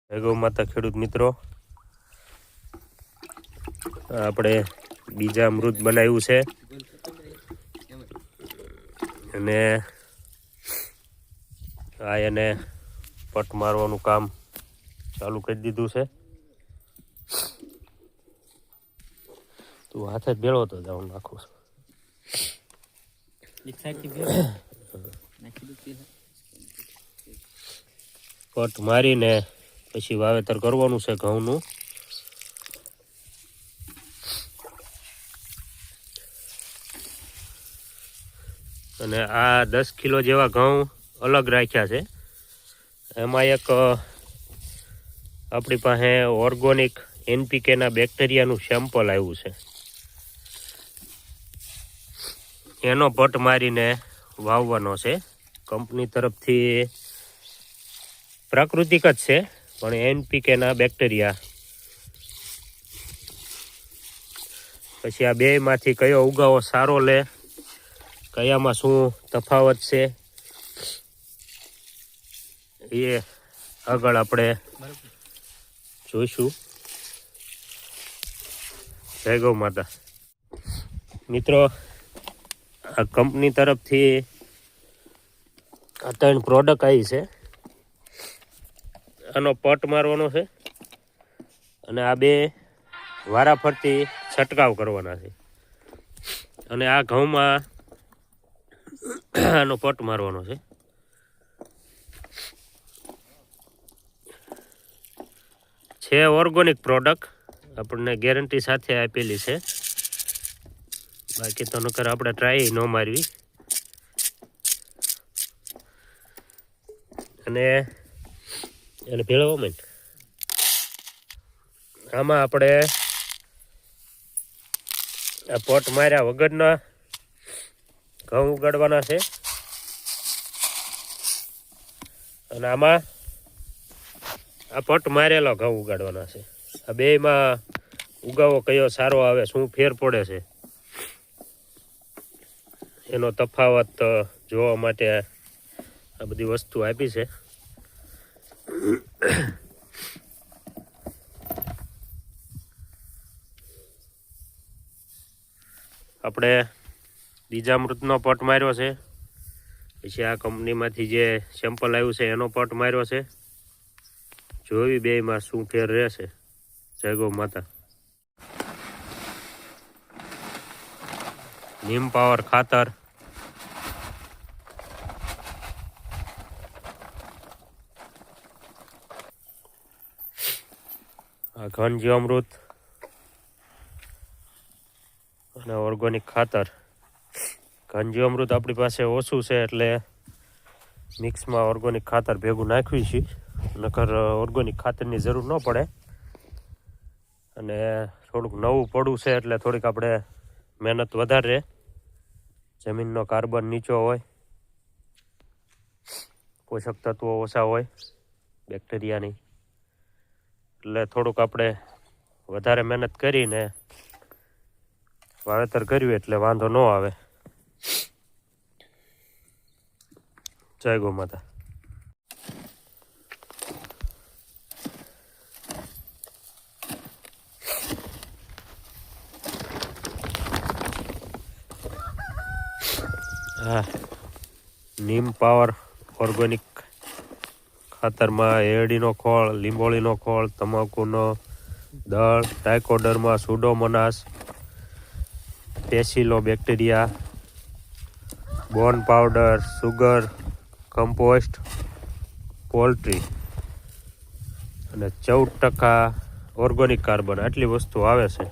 જય ગૌ માતા ખેડૂત મિત્રો, આપણે બીજા અમૃત બનાવ્યું છે અને આ એને પટ મારવાનું કામ ચાલુ કરી દીધું છે. તું હાથે જ ભેળો તો જાઉં નાખું પટ મારીને પછી વાવેતર કરવાનું છે ઘઉંનું. અને આ 10 કિલો જેવા ઘઉં અલગ રાખ્યા છે. એમાં એક આપણી પાસે ઓર્ગોનિક એનપીકેના બેક્ટેરિયાનું સેમ્પલ આવ્યું છે. એનો પટ મારીને વાવવાનો છે. કંપની તરફથી પ્રાકૃતિક જ છે, પણ એનપીકેના બેક્ટેરિયા. પછી આ બેમાંથી કયો ઉગાવો સારો લે, કયામાં શું તફાવત છે એ આગળ આપણે જોઈશું. જય ગૌ માતા મિત્રો, આ કંપની તરફથી આ 3 પ્રોડક્ટ આવી છે. આનો પટ મારવાનો છે અને આ 2 વારાફરતી છંટકાવ કરવાના છે. અને આ ઘઉંમાં આનો પટ મારવાનો છે. ઓર્ગોનિક પ્રોડક્ટ આપણને ગેરંટી સાથે આપેલી છે. બાકી તો નકર આપણે ટ્રાય ન મારવી. અને એને ભેળવો મેં આમાં આપણે આ પટ માર્યા વગરના ઘઉં ઉગાડવાના છે. અને આમાં આ પટ મારેલો ઘઉં ઉગાડવાના છે. આ બેમાં ઉગાવો કયો સારો આવે, શું ફેર પડે છે એનો તફાવત જોવા માટે આ બધી વસ્તુ આપી છે. આપણે બીજા અમૃતનો પટ માર્યો છે. પછી આ કંપનીમાંથી જે સેમ્પલ આવ્યું છે એનો પટ માર્યો છે. જોવી બેમાં શું ફેર રહેશે. જય ગૌ માતા. નીમ પાવર ખાતર, આ ઘન જીવામૃત અને ઓર્ગોનિક ખાતર. ઘન જીવામૃત આપણી પાસે ઓછું છે એટલે મિક્સમાં ઓર્ગોનિક ખાતર ભેગું નાખવી છે, નકર ઓર્ગોનિક ખાતરની જરૂર ન પડે. અને થોડુંક નવું પડવું છે એટલે થોડીક આપણે મહેનત વધારે રહે. જમીનનો કાર્બન નીચો હોય, પોષક તત્વો ઓછા હોય બેક્ટેરિયાની, એટલે થોડુંક આપણે વધારે મહેનત કરીને વાવેતર કર્યું એટલે વાંધો ન આવે. જય ગૌ માતા. હા, નીમ પાવર ઓર્ગોનિક ખાતરમાં એરડીનો ખોળ, લીંબોળીનો ખોળ, તમાકુનો દળ, ટાઇકોડર્મા, સુડોમોનાસ, પેસિલો બેક્ટેરિયા, બોન પાવડર, સુગર, કમ્પોસ્ટ, પોલ્ટ્રી અને 14% ઓર્ગોનિક કાર્બન, આટલી વસ્તુ આવે છે.